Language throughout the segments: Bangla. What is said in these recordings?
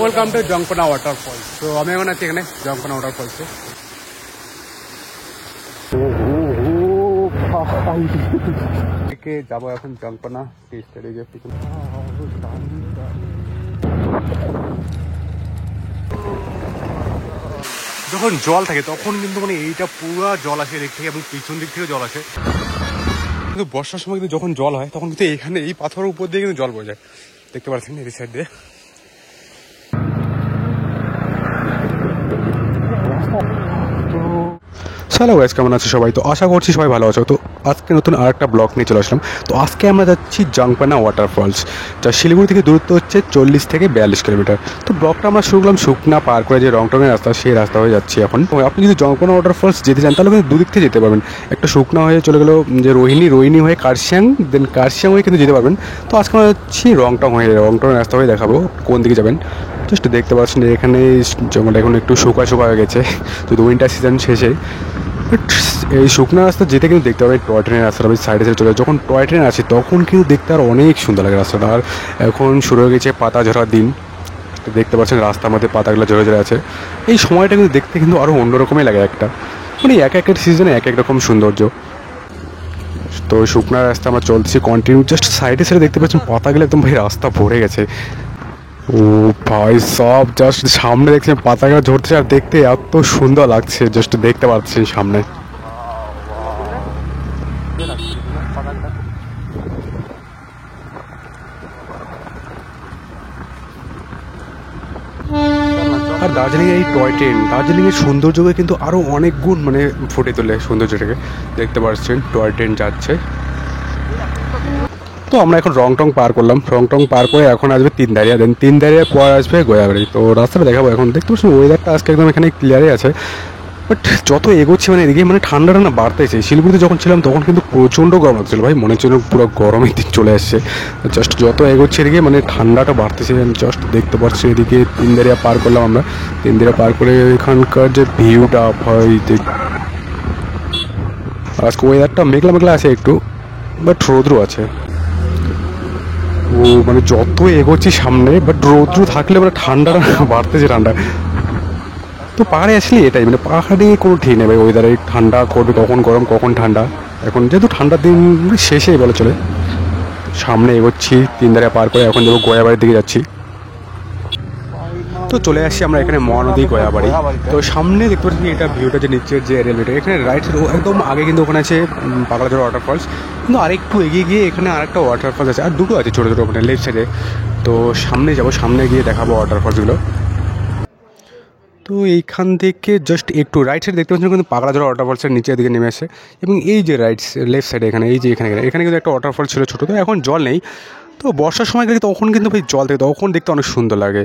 Welcome to জংপনা waterfalls. তো আমি এখন আছি এখানে জংপনা ওয়াটারফলসে। যাবো এখন জংপনা টি স্টেটে গিয়ে। যখন জল থাকে তখন কিন্তু মানে এইটা পুরো জল আসে এদিক থেকে এবং পিছন দিক থেকে জল আসে। কিন্তু বর্ষার সময় কিন্তু যখন জল হয় তখন কিন্তু এখানে এই পাথরের উপর দিয়ে কিন্তু জল পড়ে যায়, দেখতে পাচ্ছেন এই সাইড দিয়ে। হ্যালো গাইস, কেমন আছে সবাই? তো আশা করছি সবাই ভালো আছো। তো আজকে নতুন আরেকটা ব্লগ নিয়ে চলে আসলাম। তো আজকে আমরা যাচ্ছি জংপনা ওয়াটারফলস, যা শিলিগুড়ি থেকে দূরত্ব হচ্ছে 40 থেকে 42 কিলোমিটার। তো ব্লগটা আমরা শুরু করলাম শুকনা পার করে যে রংটংয়ের রাস্তা, সেই রাস্তা হয়ে যাচ্ছি এখন। আপনি যদি জংপনা ওয়াটারফলস যেতে চান তাহলে কিন্তু দুদিক থেকে যেতে পারবেন। একটা শুকনা হয়ে চলে গেলো যে রোহিণী হয়ে কার্শিয়াং, দেন কার্শিয়াং হয়ে কিন্তু যেতে পারবেন। তো আজকে আমরা যাচ্ছি রংটংয়ের রাস্তা হয়ে দেখাবো কোন দিকে যাবেন। জাস্ট দেখতে পাচ্ছেন এখানে জঙ্গলটা এখন একটু শুকা হয়ে গেছে, যদি উইন্টার সিজন শেষে। বাট এই শুকনো রাস্তা যেতে কিন্তু দেখতে পাবেন টয় ট্রেনের রাস্তাটা সাইডে চলে যায়। যখন টয় ট্রেন আসে তখন কিন্তু দেখতে আর অনেক সুন্দর লাগে রাস্তাটা। আর এখন শুরু হয়ে গেছে পাতা ঝরার দিন, দেখতে পাচ্ছেন রাস্তার মধ্যে পাতাগুলো ঝরে আছে। এই সময়টা কিন্তু দেখতে কিন্তু আরও অন্যরকমই লাগে একটা, মানে এক এক সিজনে এক এক রকম সৌন্দর্য। তো শুকনো রাস্তা আমরা চলছি কন্টিনিউ, জাস্ট সাইডে দেখতে পাচ্ছেন পাতাগুলো একদম ভাই রাস্তা ভরে গেছে। ও ভাই সব জাস্ট সামনে দেখছি পাতাগুলো ঝরছে আর দেখতে এত সুন্দর লাগছে, জাস্ট দেখতে পাচ্ছি সামনে। আর দার্জিলিং এই টয় ট্রেন দার্জিলিংয়ের সৌন্দর্যকে কিন্তু আরও অনেক গুণ মানে ফুটে তোলে সৌন্দর্যটাকে। দেখতে পাচ্ছেন টয় ট্রেন যাচ্ছে। তো আমরা এখন রংটং পার করলাম, রংটং পার করে এখন আসবে তিনদারিয়া, দেন তিনদারিয়ার পর আসবে গয়াবাড়ি। তো রাস্তাটা দেখাবো এখন। দেখতে পাচ্ছেন ওয়েদারটা আজকে একদম এখানে ক্লিয়ারই আছে। বাট যত এগোচ্ছি মানে এদিকে মানে ঠান্ডাটা না বাড়তেছে। শিলিগুড়িতে যখন ছিলাম তখন কিন্তু প্রচণ্ড গরম লাগছিল ভাই, মনে হচ্ছে পুরো গরমের দিক চলে আসছে। জাস্ট যত এগোচ্ছে এদিকে মানে ঠান্ডাটা বাড়তেছে। জাস্ট দেখতে পাচ্ছি এদিকে তিনদারিয়া পার করলাম আমরা। তিনদারিয়া পার করে এখানকার যে ভিউটা ভাই আজকে ওয়েদারটা মেঘলা আছে একটু, বাট রৌদ্র আছে। ও মানে যত এগোচ্ছি সামনে বাট রৌদ্র থাকলে মানে ঠান্ডাটা বাড়তেছে ঠান্ডা। তো পাহাড়ে আসলে এটাই মানে পাহাড়ে কোনো ঠিক নেই ভাই, ওয়েদারে ঠান্ডা করবে কখন গরম কখন ঠান্ডা। এখন যেহেতু ঠান্ডার দিন শেষেই বলে চলে। সামনে এগোচ্ছি তিনদারিয়া পার করে, এখন যাবো গয়াবাড়ির দিকে যাচ্ছি। তো চলে আসছি আমরা এখানে মহানদী গয়াবাড়ি। তো সামনে দেখতে পাচ্ছি এটা ভিউটা যে নিচের যে রেলওয়েটা, এখানে রাইট সাইড একদম আগে কিন্তু ওখানে আছে পাগলাঝোড়া ওয়াটারফলস। কিন্তু আরেকটু এগিয়ে গিয়ে এখানে আরেকটা ওয়াটারফলস আছে, আর দুটো আছে ছোটো ছোটো ওখানে লেফট সাইডে। তো সামনে যাবো, সামনে গিয়ে দেখাবো ওয়াটারফলসগুলো। তো এইখান থেকে জাস্ট একটু রাইট সাইড দেখতে পাচ্ছেন কিন্তু পাগলাঝোড়া ওয়াটারফলসের নিচের দিকে নেমে আসে। এবং এই যে লেফট সাইডে এখানে এই যে এখানে কিন্তু একটা ওয়াটারফল ছিল ছোটো, তো এখন জল নেই। তো বর্ষার সময় গেলে তখন কিন্তু ভাই জল থাকে, তখন দেখতে অনেক সুন্দর লাগে।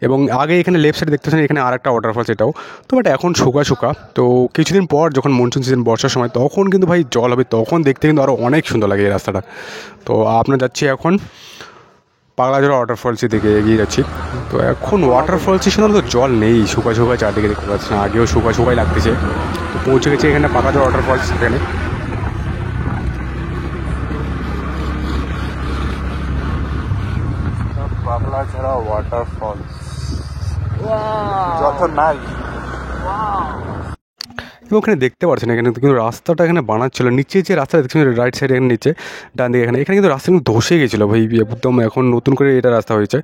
এবং আগে এখানে লেফট সাইডে দেখতে পাচ্ছেন এখানে আরেকটা ওয়াটারফলস, এটাও তো বাট এখন শুকা। তো কিছুদিন পর যখন মনসুন সিজন বর্ষার সময় তখন কিন্তু ভাই জল হবে, তখন দেখতে কিন্তু আরও অনেক সুন্দর লাগে এই রাস্তাটা। তো আপনার যাচ্ছি এখন পাগলাঝোড়া ওয়াটারফলসের দিকে এগিয়ে যাচ্ছি। তো এখন ওয়াটারফলসের সাধারণত জল নেই, শুকা চারদিকে দেখতে পাচ্ছি না, আগেও শুকাই লাগতেছে। তো পৌঁছে গেছে এখানে পাগলাঝোড়া ওয়াটারফলস। এখানে পাগলাঝোড়া ওয়াটারফলস যত নাই। এবং ওখানে দেখতে পাচ্ছেন এখানে কিন্তু রাস্তাটা এখানে বানাচ্ছিল, নিচে যে রাস্তাটা দেখছেন রাইট সাইডে এখানে নিচে ডান দিকে এখানে কিন্তু রাস্তা কিন্তু ধসে গেছিলো ভাই একদম, এখন নতুন করে এটা রাস্তা হয়েছে।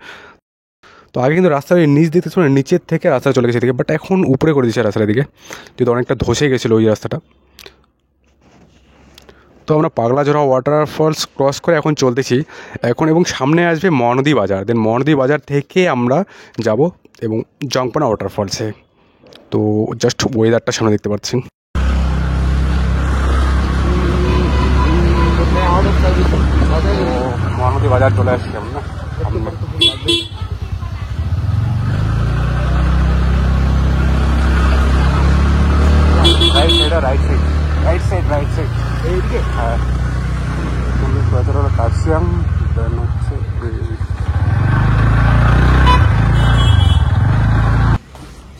তো আগে কিন্তু রাস্তার নিচ দিতে শুনে নিচের থেকে রাস্তা চলে গেছে এদিকে, বাট এখন উপরে করে দিচ্ছে রাস্তার দিকে, যদি অনেকটা ধসে গেছিলো ওই রাস্তাটা। তো আমরা পাগলাঝোড়া ওয়াটারফলস ক্রস করে এখন চলতেছি এখন, এবং সামনে আসবে মহানদী বাজার। দেন মহানদী বাজার থেকে আমরা যাব এবং জংপনা ওয়াটারফলসে। তো জাস্ট ওয়েদারটা সামনে দেখতে পাচ্ছেন। মহানদী বাজার চলে আসছি আমরা। রাইট সাইড এইদিকে, হ্যাঁ কার্শিয়াং। দেন হচ্ছে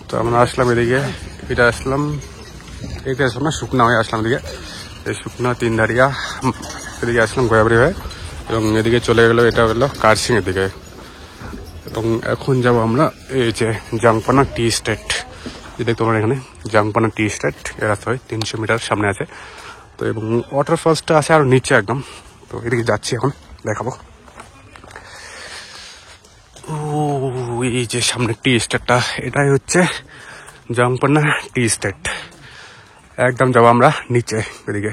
তো আমরা আসলাম এদিকে, এটা আসলাম না শুকনা হয়ে আসলাম এদিকে, এই শুকনা তিনদারিয়া এদিকে আসলাম গয়াবাড়ি হয়ে, এবং এদিকে চলে গেলো এটা হলো কার্শিয়াংয়ের দিকে। এবং এখন যাব আমরা এই যে জাংপানা টি স্টেট, যে দেখতে পারেন এখানে জাংপানা টি স্টেট, এর রাস্তা হয় 300 মিটার সামনে আছে। তো এবং ওয়াটারফলসটা আছে আরও নিচে একদম। তো এদিকে যাচ্ছি, এখন দেখাবো। ও এই যে সামনে টি স্টেটটা, এটাই হচ্ছে জাংপানা টি স্টেট। একদম যাবো আমরা নিচে এদিকে।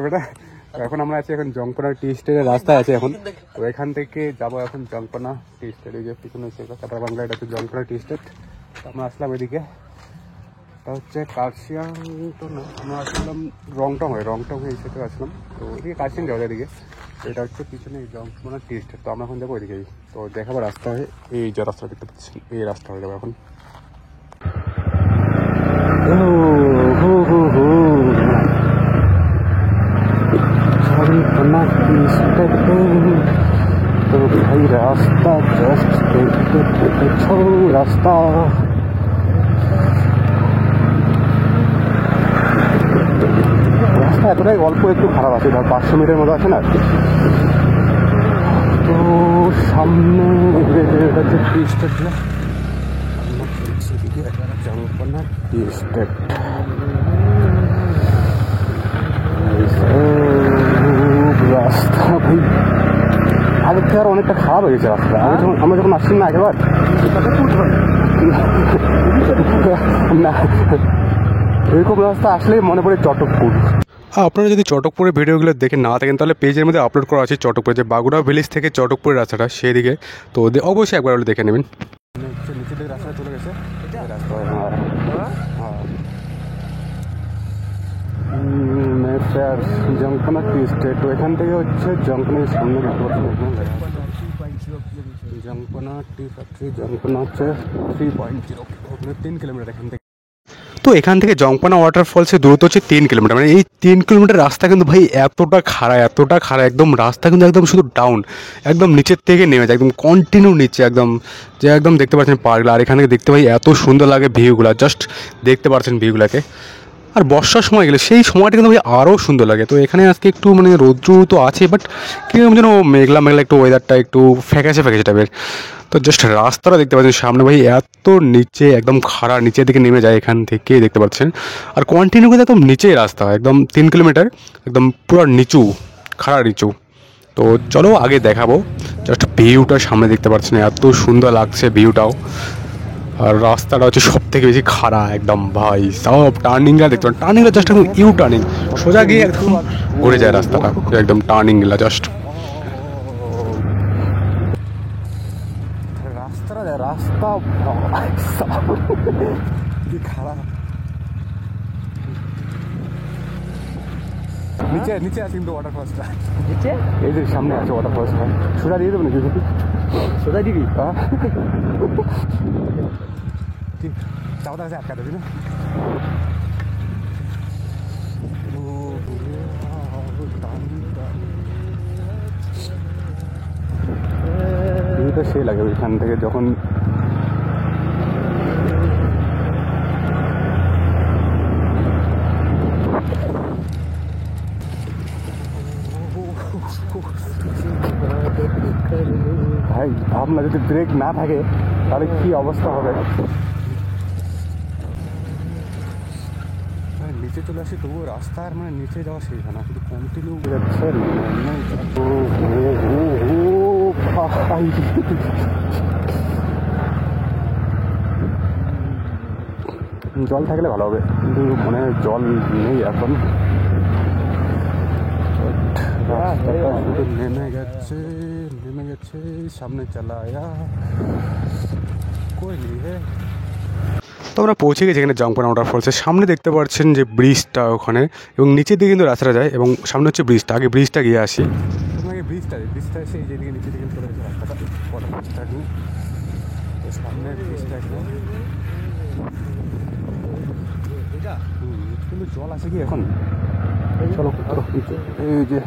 বেটা এখন আমরা আছি এখন জংপানা টি স্টেটের রাস্তায় আছে এখন। তো এখান থেকে যাবো এখন জংপানা টি স্টেট। এই যে পিছনে কাটার বাংলা, এটা হচ্ছে জংপানা টি স্টেট। আমরা আসলাম এদিকে, এটা হচ্ছে কার্শিয়াং তো না, আমরা আসলাম রংটং হয়ে এই সাথে আসলাম। তো এদিকে কার্শিয়াং যাওয়া যায় এদিকে। এটা হচ্ছে পিছনে এই জংপানা টি স্টেট। তো আমরা এখন যাবো এদিকেই। তো দেখাবো রাস্তা হয়ে, এই যে রাস্তা দেখতে পাচ্ছি এই রাস্তা হয়ে যাবো এখন। तो भाई रास्ता जस्ट रास्ता রাস্তা এতটাই অল্প একটু খারাপ আছে, ধর 500 মিটার মতো আছে না। তো সামনে হচ্ছে টি স্টেট, জাংপানা টি স্টেট। রাস্তা ভাই আগের থেকে আর অনেকটা খারাপ হয়ে গেছে রাস্তা। আমরা যখন আসছি না আগেবার না, এরকম রাস্তা আসলেই মনে পড়ে চটকপুর। আপনারা যদি চটকপুরের ভিডিওগুলো দেখে না থাকেন তাহলে পেজের মধ্যে আপলোড করা আছে চটকপুরে, যে বাগুড়া ভিলেজ থেকে চটকপুরের রাস্তাটা সেদিকে। তো অবশ্যই একবার হলে দেখে নেবেন। নিচের দিকে রাস্তা চলে গেছে জাংপানা টি স্টেট। তো এখান থেকে হচ্ছে জাংপানার সামনে দেখতে পাচ্ছেন জাংপানা টি ফ্যাক্টরি। জাংপানা হচ্ছে 3.0, 3 কিলোমিটার এখান থেকে। তো এখান থেকে জংপানা ওয়াটারফলসের দূরত্ব হচ্ছে 3 কিলোমিটার। মানে এই 3 কিলোমিটার রাস্তা কিন্তু ভাই এতটা খাড়া, একদম রাস্তা কিন্তু একদম শুধু ডাউন, একদম নিচের থেকে নেমে যায়, একদম কন্টিনিউ নিচে একদম, যে একদম দেখতে পাচ্ছেন পাহাড়গুলো। আর এখান থেকে দেখতে পাই এত সুন্দর লাগে ভিউগুলো, জাস্ট দেখতে পাচ্ছেন ভিউগুলোকে। আর বর্ষার সময় গেলে সেই সময়টা কিন্তু ভাই আরও সুন্দর লাগে। তো এখানে আজকে একটু মানে রৌদ্র তো আছে, বাট কীরকম যেন মেঘলা একটু ওয়েদারটা একটু ফ্যাকাশে টাইপের। তো জাস্ট রাস্তাটা দেখতে পাচ্ছেন সামনে ভাই এত নিচে, একদম খাড়া নিচের দিকে নেমে যায় এখান থেকে দেখতে পাচ্ছেন। আর কন্টিনিউ কিন্তু একদম নিচেই রাস্তা, একদম 3 কিলোমিটার একদম পুরো নিচু, খাড়া নিচু। তো চলো আগে দেখাবো, জাস্ট ভিউটা সামনে দেখতে পাচ্ছেন এত সুন্দর লাগছে ভিউটাও। আর রাস্তাটা হচ্ছে সব থেকে বেশি খাড়া একদম ভাই, সব টার্নিংগুলো দেখতে পারেন, টার্নিংগুলো জাস্ট একদম ইউ টার্নিং, সোজা গিয়ে একদম ঘুরে যায় রাস্তাটা, একদম টার্নিংগুলো জাস্ট। রাস্তা কি খারাপ। নিচে আছে কিন্তু ওয়াটারফলসটা, এই যে সামনে আছে ওয়াটারফলসটা। সোজা দিয়ে দেবো নাকি? সোজা দিবি? চাওয়া আছে আটকা দেবি না? সে লাগে ওইখান থেকে যখন ভাই আপনার যদি ব্রেক না থাকে তাহলে কি অবস্থা হবে। নিচে চলে আসি তবুও রাস্তার মানে নিচে যাওয়া শেষ হয় না, শুধু কন্টিনিউ যাচ্ছে। জল থাকলে ভালো হবে, কিন্তু মনে হয় জল নেই এখন। শুধু নেমে গেছে সামনে চালায়া কই নি হে। তো আমরা পৌঁছে গেছি এখানে জাংপানা ওয়াটারফলসের সামনে। দেখতে পাচ্ছেন যে ব্রিজটা ওখানে, এবং নিচের দিকে কিন্তু রাস্তাটা যায়, এবং সামনে হচ্ছে ব্রিজটা। আগে ব্রিজটা গিয়ে আসি, আগে ব্রিজটা এসে এই যেদিকে নিচের দিকে চলে গেছে রাস্তাটা, ওয়াটারফলসটা নিয়ে। তো সামনে ব্রিজটা একদম, কিন্তু জল আছে কি এখন? চলো এই যে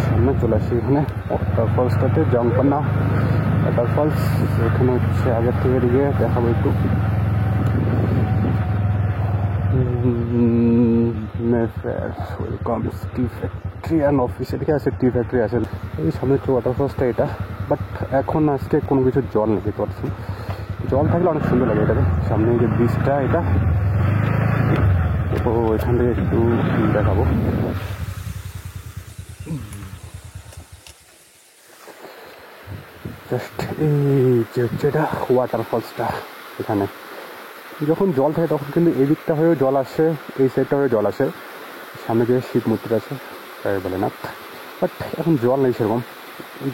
সামনে চলে আসি এখানে ওয়াটারফলসটাতে, জাংপানা ওয়াটারফলস। এখানে হচ্ছে আগের থেকে দিকে দেখাবো একটু। Welcome T factory and office, এদিকে আছে টি ফ্যাক্টরি আছে। এই সামনে হচ্ছে ওয়াটারফলসটা এটা, বাট এখন আজকে কোনো কিছু জল নেই দেখতে পাচ্ছি। জল থাকলে অনেক সুন্দর লাগে এটাতে। সামনে যে ব্রিজটা এটা, তো এখান থেকে একটু দেখাবো। জাস্ট এই যে হচ্ছে এটা ওয়াটারফলসটা। এখানে যখন জল থাকে তখন কিন্তু এই দিকটা হয়েও জল আসে, এই সাইডটা হয়ে জল আসে। সামনে যে শিব মূর্তিটা আছে তাই বলে না, বাট এখন জল নেই সেরকম।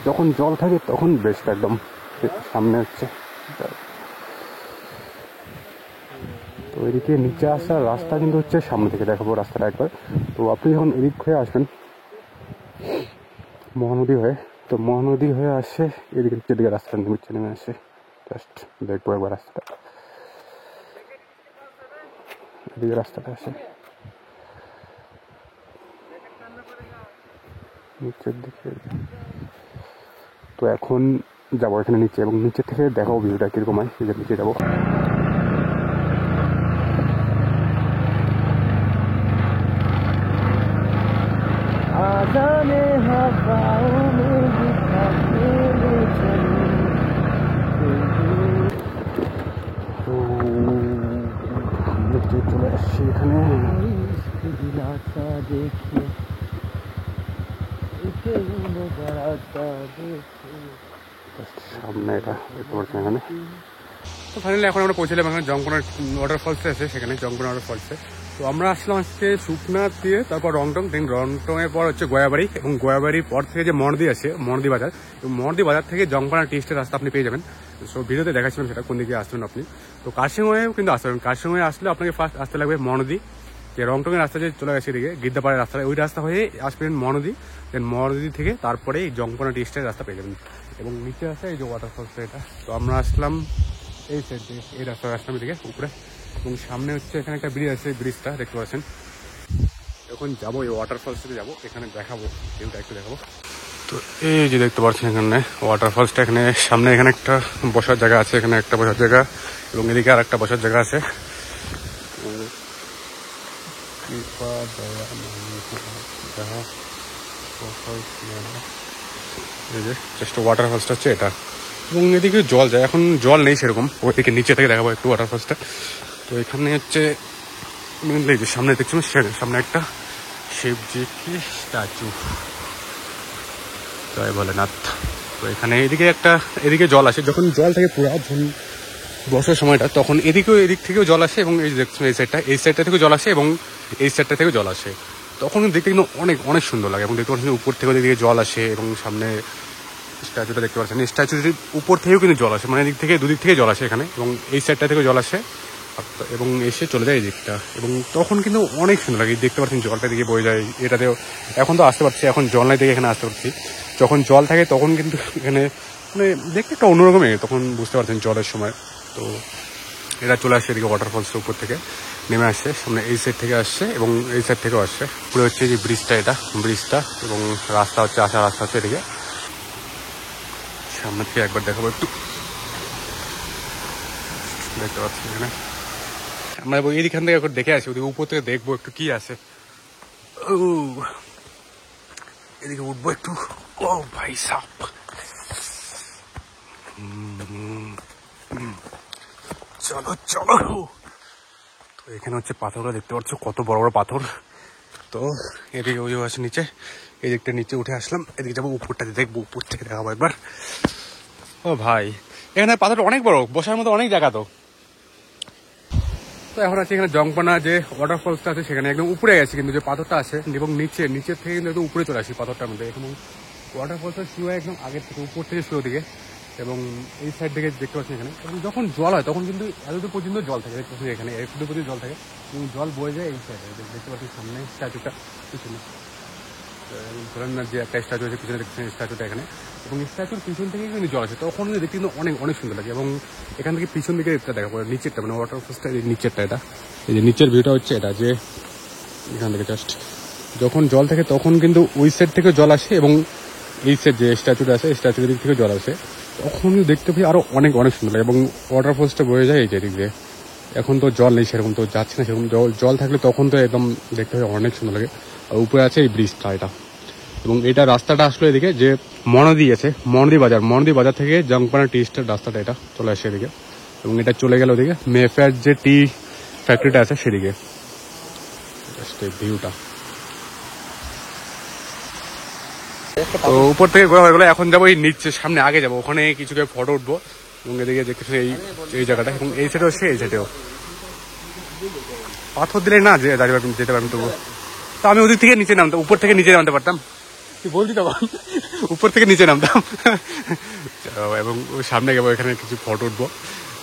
যখন জল থাকে তখন বেস্ট একদম। সামনে হচ্ছে তো এদিকে নিচে আসার রাস্তা কিন্তু হচ্ছে সামনে থেকে দেখাবো রাস্তাটা একবার। তো আপনি যখন এদিক হয়ে আসবেন মহানদী হয়ে, তো মহানদী হয়ে আসে এদিকে যেদিকে রাস্তাটা নেমে আসে, জাস্ট দেখবো একবার রাস্তাটা। এদিকে রাস্তাটা আসে নিচের দিকে। তো এখন যাবো এখানে নিচে, এবং নিচে থেকে দেখাবো ভিউটা কিরকম হয়। নিচে যাবো। তো চলে আসছি এখানে। সামনে এটা দেখতে পাচ্ছেন এখানে। তো ফাইনালি এখন আমরা পৌঁছলাম এখানে জংকোনা ওয়াটারফলসে আছে, সেখানে জংকোনা ওয়াটারফলসে। তো আমরা আসলাম আজকে শুকনা দিয়ে, তারপর রংটং, দেন রংটংয়ের পর হচ্ছে গয়াবাড়ি, এবং গয়াবাড়ির পর থেকে যে মনদি আছে মনদি বাজার, মনদি বাজার থেকে জংকোনা টি স্টের রাস্তা আপনি পেয়ে যাবেন। সো ভিডিওতে দেখাচ্ছিলাম সেটা কোন দিকে আসবেন আপনি। তো কার্শিয়াংয়েও কিন্তু আসতে পারবেন। কার্শিয়াংয়ে আসলে আপনাকে ফার্স্ট আসতে লাগবে মনদি, যে রংটংয়ের রাস্তা যে চলে গেছে এদিকে গিদ্দাপাড়ের রাস্তা, ওই রাস্তা হয়ে আসবেন মনদি, দেন মনদি থেকে তারপরে জংকোনা টি স্টের রাস্তা পেয়ে যাবেন। এবং নিচে আছে এই যে ওয়াটারফলসটা এটা। তো আমরা আসলাম এই সাইড থেকে, এই রাস্তা আসলাম এদিকে উপরে, এবং সামনে হচ্ছে এখানে একটা ব্রিজ আছে, ব্রিজটা দেখতে পাচ্ছেন। এখন যাবো এই ওয়াটারফলসটাতে যাবো, এখানে দেখাবো ভিউটা একটু দেখাবো। তো এই যে দেখতে পাচ্ছেন এখানে ওয়াটারফলসটা, এখানে সামনে এখানে একটা বসার জায়গা আছে, এখানে একটা বসার জায়গা, এবং এদিকে আর একটা বসার জায়গা আছে। এই যে জাস্ট ওয়াটারফলসটা হচ্ছে এটা, এবং এদিকে জল যায়। এখন জল নেই সেরকম, ওইদিকে নিচে থেকে দেখাবো একটু ওয়াটারফলসটা। তো এখানে হচ্ছে যে সামনে দেখছি সামনে একটা শিবজি কি স্ট্যাচু, জয় ভোলেনাথ। তো এখানে এদিকে জল আসে, যখন জল থাকে পুরো বর্ষার সময়টা, তখন এদিক থেকেও জল আসে, এবং এই দেখছেন এই সাইডটা থেকেও জল আসে, এবং এই সাইডটা থেকেও জল আসে। তখন দেখতে কিন্তু অনেক অনেক সুন্দর লাগে, এবং দেখতে পাচ্ছেন উপর থেকেও এদিকে জল আসে, এবং সামনে স্ট্যাচুটা দেখতে পাচ্ছেন, স্ট্যাচুর উপর থেকেও কিন্তু জল আসে, মানে এদিক থেকে দুদিক থেকে জল আসে এখানে, এবং এই সাইডটা থেকেও জল আসে, এবং এসে চলে যায় এই দিকটা, এবং তখন কিন্তু অনেক সুন্দর লাগে। দেখতে পাচ্ছেন জলটা দিকে বয়ে যায় এটাতেও। এখন তো আসতে পারছি, এখন জল নাই থেকে এখানে আসতে পারছি। যখন জল থাকে তখন কিন্তু এখানে মানে দেখতে একটা অন্যরকমই, তখন বুঝতে পারছেন জলের সময়। তো এরা চলে আসছে এদিকে ওয়াটারফলসের উপর থেকে নেমে আসছে, সামনে এই সাইড থেকে আসছে, এবং এই সাইড থেকেও আসছে। পুরো হচ্ছে যে ব্রিজটা, এটা ব্রিজটা, এবং রাস্তা হচ্ছে আসার রাস্তা হচ্ছে এদিকে। সামনে থেকে একবার দেখাবো একটু, দেখতে পাচ্ছি এখানে আমরা এইখান থেকে একবার দেখে আসি, ওদিকে উপর থেকে দেখবো একটু কি আছে। ও এদিকে উঠবো একটু। ও ভাই সাপ, চলো চলো। তো এখানে হচ্ছে পাথরগুলো দেখতে পাচ্ছ, কত বড় বড় পাথর। তো এদিকে ওই আছে নিচে, এই দিকটা নিচে উঠে আসলাম, এদিকে যাবো উপরটাতে দেখবো, উপর থেকে দেখাবো একবার। ও ভাই এখানে পাথরটা অনেক বড়, বসার মতো অনেক জায়গা। তো এখন আছে এখানে জংকোনা যে ওয়াটারফলসটা আছে সেখানে একদম উপরে গেছে, কিন্তু যে পাথরটা আছে, এবং নিচের থেকে কিন্তু একদম উপরে চলে আসি পাথরটার মধ্যে। এবং ওয়াটারফলসটা শুরু হয় একদম আগের থেকে, উপর থেকে শুরু দিকে, এবং এই সাইড থেকে দেখতে পাচ্ছি এখানে। এবং যখন জল হয় তখন কিন্তু এতদূর পর্যন্ত জল থাকে, এখানে এতদূর পর্যন্ত জল থাকে, এবং জল বয়ে যায় এই সাইডে। দেখতে পাচ্ছি সামনে স্ট্যাচুটা পিছনে, ভোলেনাথ যে একটা স্ট্যাচু আছে পিছনে দেখছেন স্ট্যাচুটা এখানে, এবং স্ট্যাচুর পিছন থেকে কিন্তু জল আছে, তখন দেখতে কিন্তু অনেক অনেক সুন্দর লাগে। এবং এখান থেকে পিছন দিকে এটা দেখা পড়ে, নিচেরটা মানে ওয়াটারফলসটা নিচেরটা, এটা এই যে নিচের ভিউটা হচ্ছে এটা, যে এখান থেকে জাস্ট যখন জল থাকে তখন কিন্তু ওই সাইড থেকে জল আসে, এবং এই সাইড যে স্ট্যাচুটা আছে স্ট্যাচুর দিক থেকে জল আসে, তখন দেখতে পাই আরো অনেক অনেক সুন্দর লাগে। এবং ওয়াটারফলসটা বয়ে যায় এই যে দিক দিয়ে, এখন তো জল নেই সেরকম, তো যাচ্ছে না সেরকম। জল থাকলে তখন তো একদম দেখতে হবে অনেক সুন্দর লাগে। আর উপরে আছে এই ব্রিজটা এটা, এবং এটা রাস্তাটা আসলে এদিকে যে মনদি আছে, মনদি বাজার থেকে জাংপানা টি স্টেট রাস্তাটা এটা চলে আসে এদিকে, এবং এটা চলে গেল ওদিকে মেফেয়ার যে টি ফ্যাক্টরিটা আছে সেদিকে। ভিউটা তো উপর থেকে ঘোরা হয়ে গেলো, এখন যাবো এই নিচে সামনে আগে যাবো, ওখানে কিছু ফটো উঠবো, এবং এদিকে দেখতে এই জায়গাটা, এবং এই সাইডেও সে এই সাইডেও পাথর দিলে না যে দাঁড়িয়ে পারবেন, যেতে পারবেন তবু। তো আমি ওদিক থেকে নিচে নামতাম, উপর থেকে নিচে নামতে পারতাম, কি বলছি তখন উপর থেকে নিচে নামতাম। এবং ওই সামনে যাবো, এখানে কিছু ফটো উঠবো,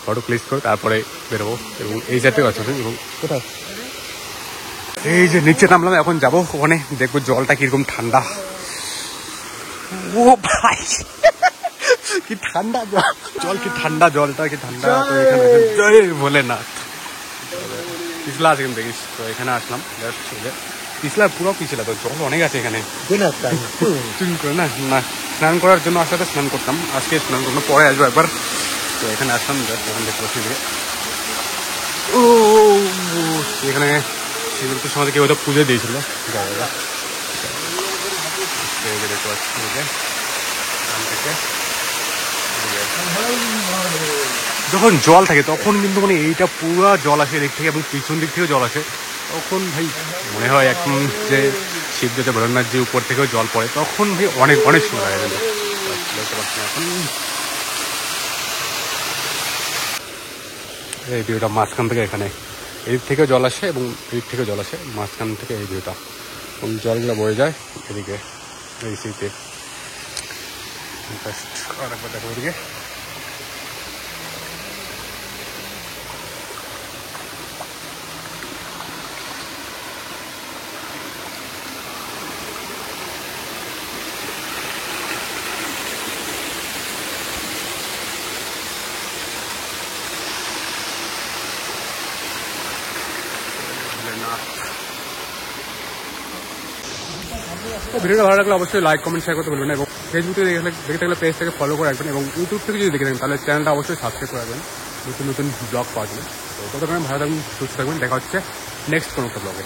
ফটো ক্লিক করে তারপরে বেরোবো। এবং এই সাইডেও আছে, এবং কোথায় এই যে নিচে নামলাম, এখন যাবো ওখানে দেখবো জলটা কিরকম ঠান্ডা। ও ভাই কি ঠান্ডা জল, কি ঠান্ডা জলটা, কি ঠান্ডা। তো এখানে জয় ভোলেনাথ পিছলা আছে কিন্তু দেখিস। তো এখানে আসলাম, পিছলা পুরো পিছলা, তো জল অনেক আছে এখানে না। স্নান করার জন্য আসলে স্নান করতাম, আজকে স্নান করতাম, পরে আসবো একবার। তো এখানে আসলাম, এখন দেখতে পাচ্ছি ও এখানে শিবরাত্রির সময় কেউ হয়তো পুজো দিয়েছিল জায়গাটা, দেখতে পাচ্ছি যখন জল থাকে তখন কিন্তু মানে এইটা পুরো জল আসে এদিক থেকে, এবং পিছন দিক থেকেও জল আসে। তখন ভাই মনে হয় এখন যে শিবদাতে ভোলেনাথ যে উপর থেকেও জল পড়ে, তখন ভাই অনেক অনেক সুন্দর লাগে। এখন এই ভিউটা মাঝখান থেকে, এখানে এদিক থেকেও জল আসে এবং এদিক থেকেও জল আসে, মাঝখান থেকে এই ভিউটা, এবং জলগুলো বয়ে যায় এদিকে এই সিতে। আর একবার দেখো ওদিকে, ভিডিওটা ভালো লাগলে অবশ্যই লাইক কমেন্ট শেয়ার করতে বলবেন, এবং ফেসবুক থেকে দেখে থাকলে পেজটাকে ফলো করে রাখবেন, এবং ইউটিউব থেকে যদি দেখে থাকেন তাহলে চ্যানেলটা অবশ্যই সাবস্ক্রাইব করে রাখবেন নতুন নতুন ব্লগ পাওয়ার জন্য। তো ততক্ষণ ভালো থাকবেন, সুস্থ থাকবেন, দেখা হচ্ছে নেক্সট কোনো একটা ব্লগে।